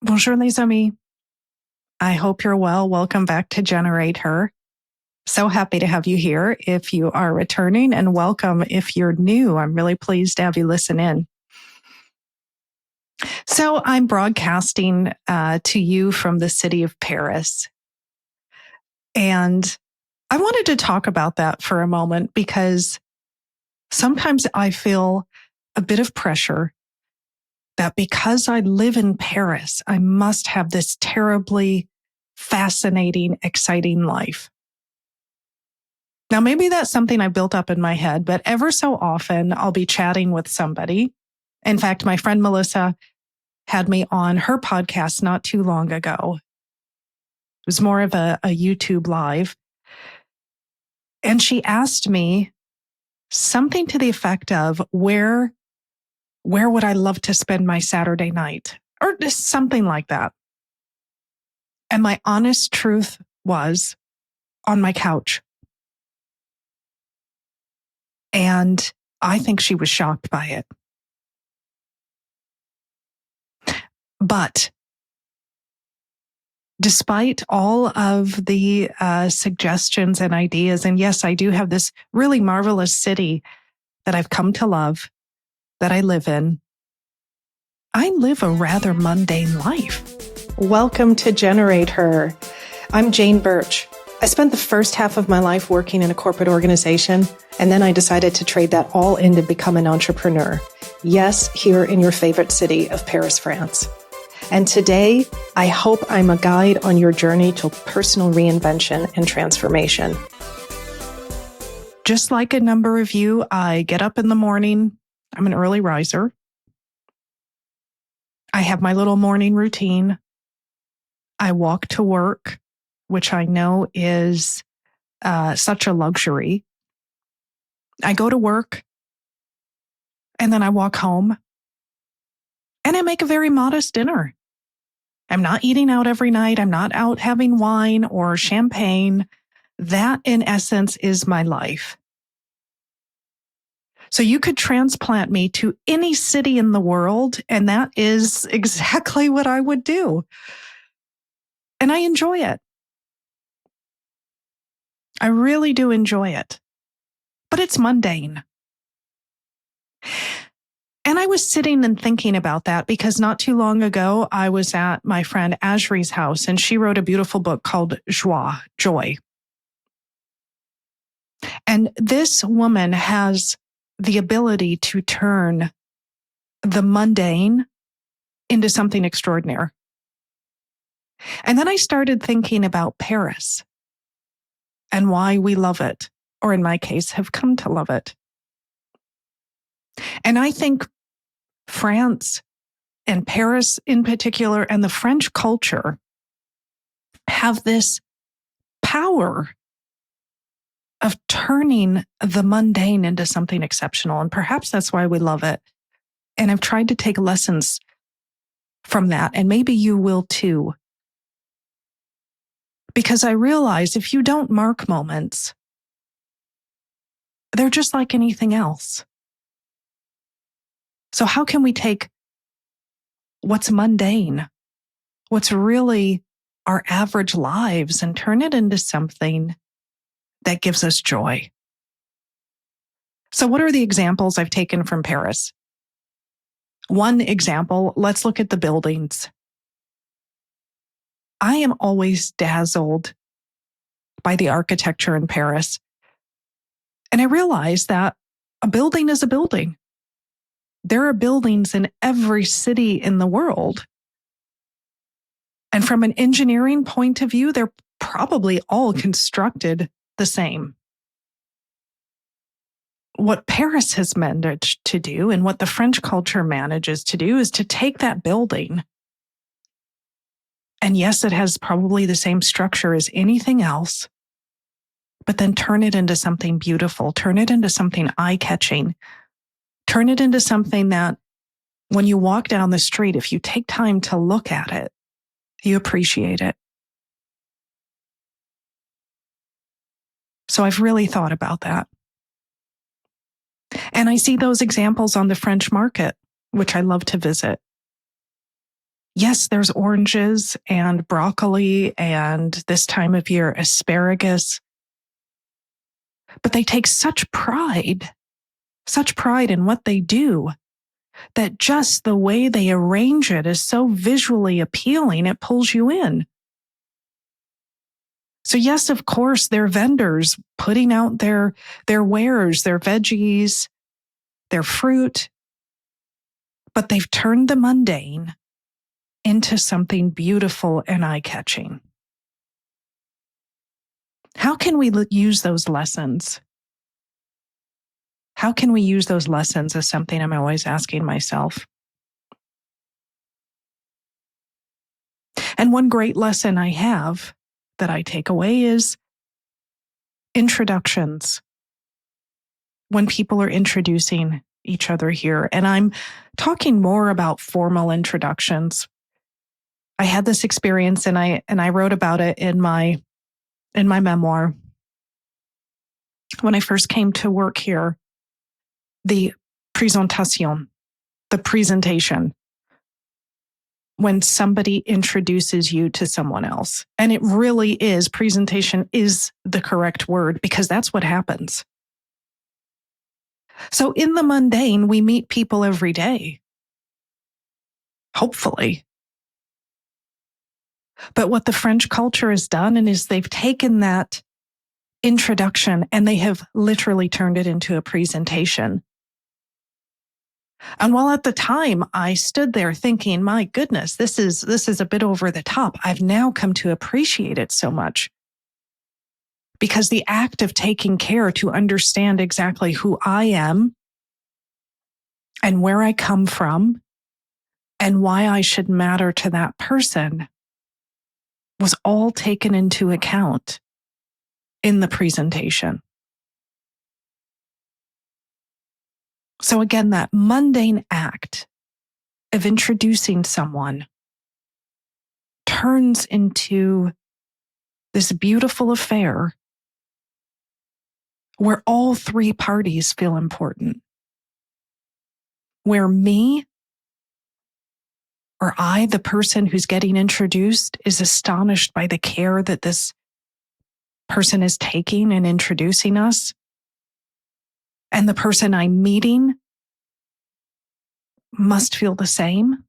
Bonjour les amis. I hope you're well. Welcome back to Generate Her. So happy to have you here if you are returning, and welcome if you're new. I'm really pleased to have you listen in. So I'm broadcasting to you from the city of Paris. And I wanted to talk about that for a moment because sometimes I feel a bit of pressure that because I live in Paris, I must have this terribly fascinating, exciting life. Now, maybe that's something I built up in my head, but ever so often I'll be chatting with somebody. In fact, my friend Melissa had me on her podcast not too long ago. It was more of a YouTube live. And she asked me something to the effect of, where would I love to spend my Saturday night? Or just something like that. And my honest truth was, on my couch. And I think she was shocked by it. But despite all of the suggestions and ideas, and yes, I do have this really marvelous city that I've come to love, that I live in, I live a rather mundane life. Welcome to Generate Her. I'm Jane Bertch. I spent the first half of my life working in a corporate organization, and then I decided to trade that all in to become an entrepreneur. Yes, here in your favorite city of Paris, France. And today, I hope I'm a guide on your journey to personal reinvention and transformation. Just like a number of you, I get up in the morning. I'm an early riser. I have my little morning routine. I walk to work, which I know is such a luxury. I go to work, and then I walk home, and I make a very modest dinner. I'm not eating out every night. I'm not out having wine or champagne. That, in essence, is my life. So you could transplant me to any city in the world, and that is exactly what I would do. And I enjoy it. I really do enjoy it. But it's mundane. And I was sitting and thinking about that because not too long ago, I was at my friend Ashri's house, and she wrote a beautiful book called Joy. And this woman has the ability to turn the mundane into something extraordinary. And then I started thinking about Paris and why we love it, or in my case, have come to love it. And I think France and Paris in particular, and the French culture have this power of turning the mundane into something exceptional. And perhaps that's why we love it. And I've tried to take lessons from that, and maybe you will too. Because I realize if you don't mark moments, they're just like anything else. So how can we take what's mundane, what's really our average lives, and turn it into something that gives us joy? So what are the examples I've taken from Paris? One example, let's look at the buildings. I am always dazzled by the architecture in Paris. And I realize that a building is a building. There are buildings in every city in the world. And from an engineering point of view, they're probably all constructed the same. What Paris has managed to do, and what the French culture manages to do, is to take that building, and yes, it has probably the same structure as anything else, but then turn it into something beautiful, turn it into something eye-catching, turn it into something that when you walk down the street, if you take time to look at it, you appreciate it. So I've really thought about that. And I see those examples on the French market, which I love to visit. Yes, there's oranges and broccoli and this time of year asparagus, but they take such pride in what they do that just the way they arrange it is so visually appealing, it pulls you in. So yes, of course, they're vendors putting out their wares, their veggies, their fruit, but they've turned the mundane into something beautiful and eye-catching. How can we use those lessons? How can we use those lessons as something I'm always asking myself? And one great lesson I have that I take away is introductions. When people are introducing each other here, and I'm talking more about formal introductions. I had this experience and I wrote about it in my memoir. When I first came to work here, the presentation, the presentation, when somebody introduces you to someone else. And it really is, presentation is the correct word because that's what happens. So in the mundane, we meet people every day. Hopefully. But what the French culture has done is they've taken that introduction and they have literally turned it into a presentation. And while at the time I stood there thinking, my goodness, this is a bit over the top, I've now come to appreciate it so much. Because the act of taking care to understand exactly who I am and where I come from and why I should matter to that person was all taken into account in the presentation. So again, that mundane act of introducing someone turns into this beautiful affair where all three parties feel important. Where me, or I, the person who's getting introduced, is astonished by the care that this person is taking in introducing us. And the person I'm meeting must feel the same.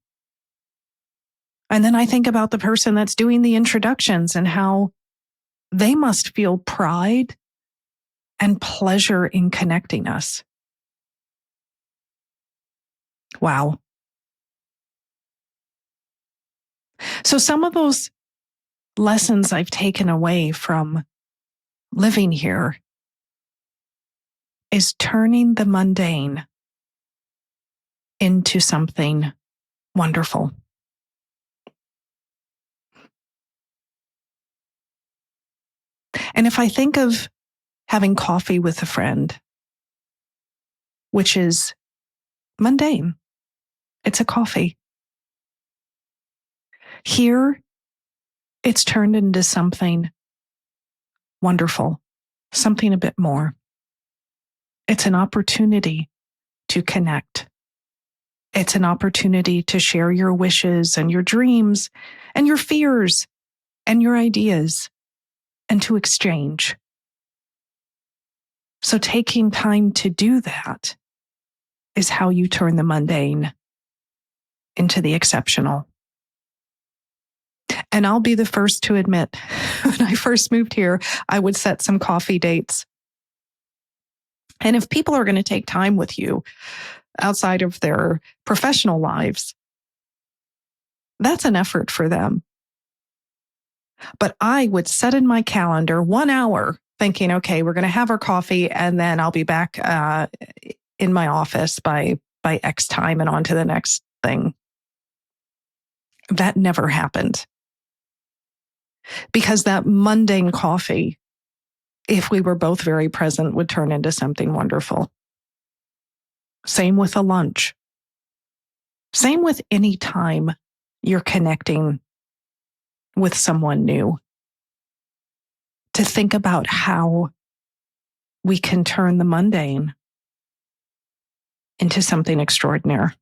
And then I think about the person that's doing the introductions and how they must feel pride and pleasure in connecting us. Wow. So some of those lessons I've taken away from living here is turning the mundane into something wonderful. And if I think of having coffee with a friend, which is mundane, it's a coffee. Here, it's turned into something wonderful, something a bit more. It's an opportunity to connect. It's an opportunity to share your wishes and your dreams and your fears and your ideas and to exchange. So taking time to do that is how you turn the mundane into the exceptional. And I'll be the first to admit, when I first moved here, I would set some coffee dates. And if people are going to take time with you outside of their professional lives, that's an effort for them. But I would set in my calendar 1 hour thinking, okay, we're going to have our coffee and then I'll be back in my office by X time and on to the next thing. That never happened. Because that mundane coffee, if we were both very present, would turn into something wonderful. Same with a lunch. Same with any time you're connecting with someone new. To think about how we can turn the mundane into something extraordinary.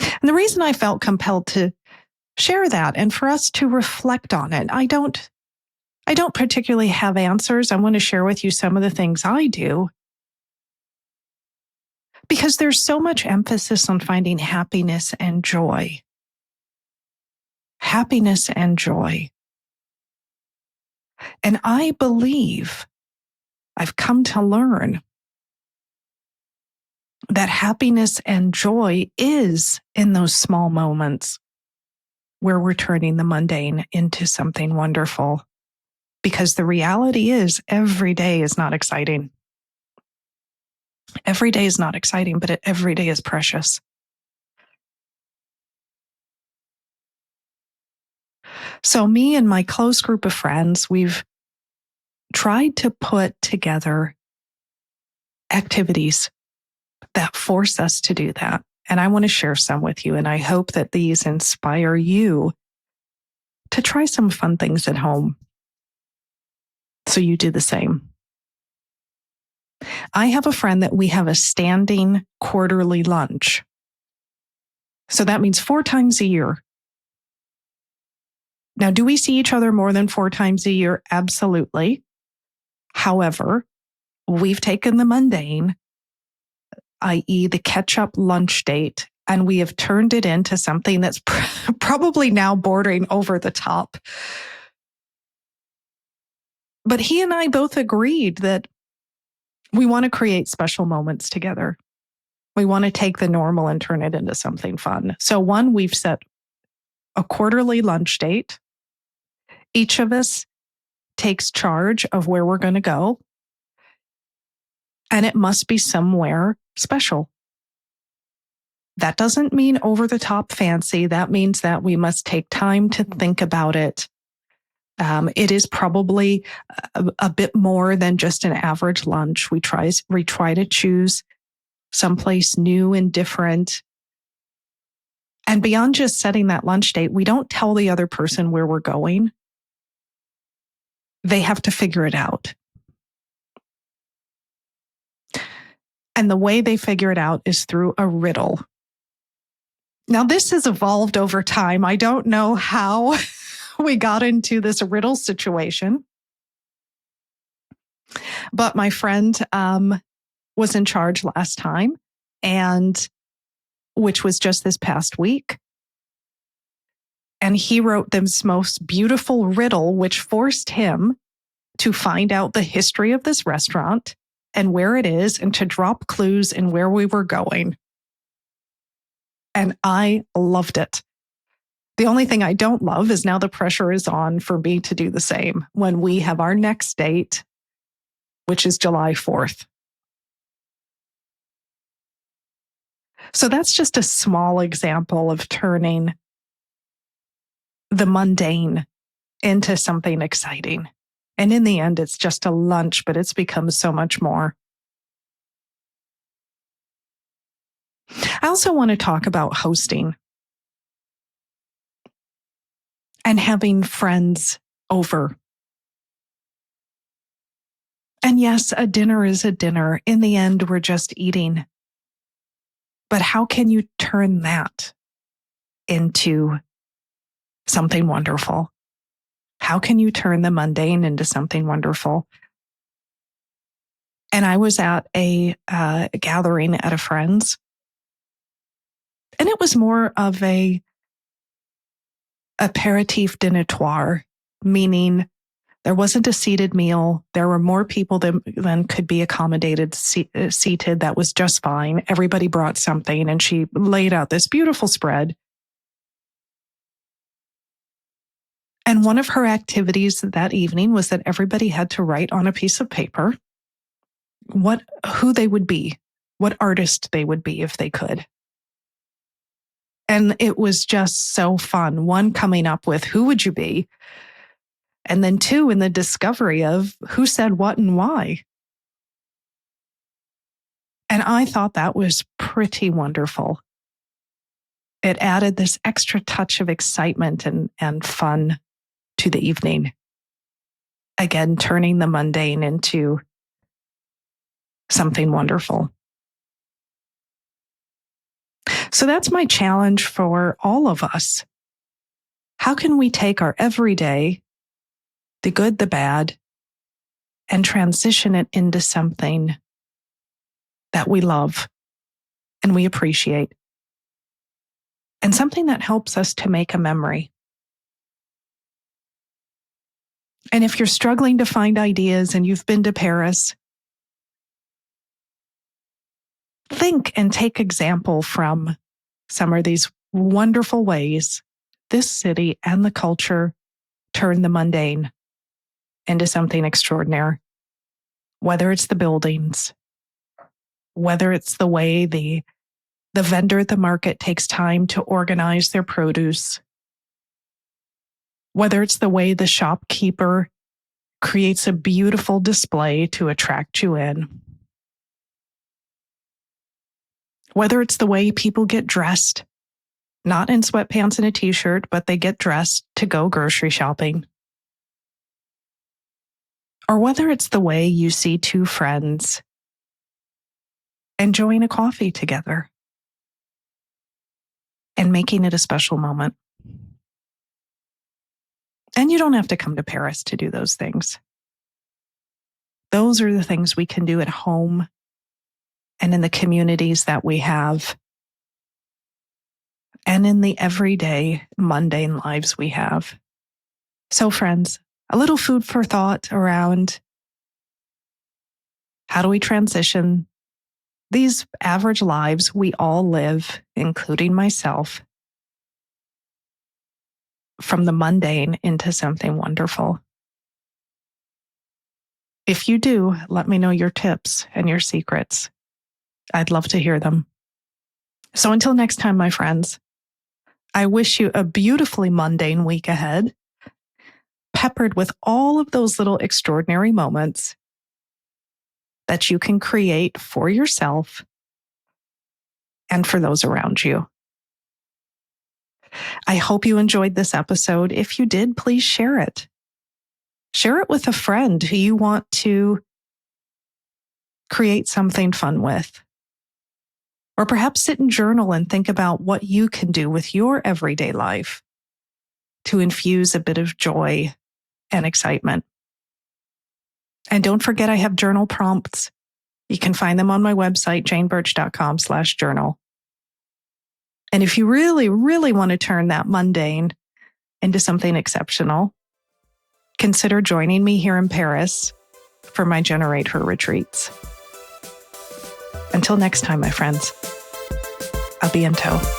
And the reason I felt compelled to share that and for us to reflect on it, I don't particularly have answers. I want to share with you some of the things I do because there's so much emphasis on finding happiness and joy. Happiness and joy. And I believe, I've come to learn, that happiness and joy is in those small moments where we're turning the mundane into something wonderful. Because the reality is, every day is not exciting. Every day is not exciting, but every day is precious. So me and my close group of friends, we've tried to put together activities that force us to do that. And I want to share some with you. And I hope that these inspire you to try some fun things at home so you do the same. I have a friend that we have a standing quarterly lunch. So that means 4 times a year. Now, do we see each other more than 4 times a year? Absolutely. However, we've taken the mundane, i.e. the catch-up lunch date, and we have turned it into something that's probably now bordering over the top. But he and I both agreed that we want to create special moments together. We want to take the normal and turn it into something fun. So one, we've set a quarterly lunch date. Each of us takes charge of where we're going to go. And it must be somewhere special. That doesn't mean over the top fancy. That means that we must take time to think about it. It is probably a bit more than just an average lunch. We try to choose someplace new and different. And beyond just setting that lunch date, we don't tell the other person where we're going. They have to figure it out. And the way they figure it out is through a riddle. Now, this has evolved over time. I don't know how we got into this riddle situation. But my friend was in charge last time, and which was just this past week. And he wrote this most beautiful riddle, which forced him to find out the history of this restaurant and where it is, and to drop clues in where we were going. And I loved it. The only thing I don't love is now the pressure is on for me to do the same when we have our next date, which is July 4th. So that's just a small example of turning the mundane into something exciting. And in the end, it's just a lunch, but it's become so much more. I also want to talk about hosting and having friends over. And yes, a dinner is a dinner. In the end, we're just eating. But how can you turn that into something wonderful? How can you turn the mundane into something wonderful? And I was at a gathering at a friend's, and it was more of a aperitif dînatoire, meaning there wasn't a seated meal. There were more people than could be accommodated seated. That was just fine. Everybody brought something, and she laid out this beautiful spread. And one of her activities that evening was that everybody had to write on a piece of paper who they would be, what artist they would be if they could. And it was just so fun. One, coming up with who would you be? And then 2, in the discovery of who said what and why. And I thought that was pretty wonderful. It added this extra touch of excitement and fun to the evening. Again, turning the mundane into something wonderful. So that's my challenge for all of us. How can we take our everyday, the good, the bad, and transition it into something that we love and we appreciate, and something that helps us to make a memory? And if you're struggling to find ideas and you've been to Paris, think and take example from some of these wonderful ways this city and the culture turn the mundane into something extraordinary. Whether it's the buildings, whether it's the way the vendor at the market takes time to organize their produce, whether it's the way the shopkeeper creates a beautiful display to attract you in, whether it's the way people get dressed, not in sweatpants and a t-shirt, but they get dressed to go grocery shopping, or whether it's the way you see two friends enjoying a coffee together and making it a special moment. And you don't have to come to Paris to do those things. Those are the things we can do at home and in the communities that we have and in the everyday mundane lives we have. So friends, a little food for thought around how do we transition these average lives we all live, including myself, from the mundane into something wonderful. If you do, let me know your tips and your secrets. I'd love to hear them. So until next time, my friends, I wish you a beautifully mundane week ahead, peppered with all of those little extraordinary moments that you can create for yourself and for those around you. I hope you enjoyed this episode. If you did, please share it. Share it with a friend who you want to create something fun with. Or perhaps sit and journal and think about what you can do with your everyday life to infuse a bit of joy and excitement. And don't forget, I have journal prompts. You can find them on my website, janebertch.com/journal. And if you really, really want to turn that mundane into something exceptional, consider joining me here in Paris for my Generate Her retreats. Until next time, my friends, à bientôt.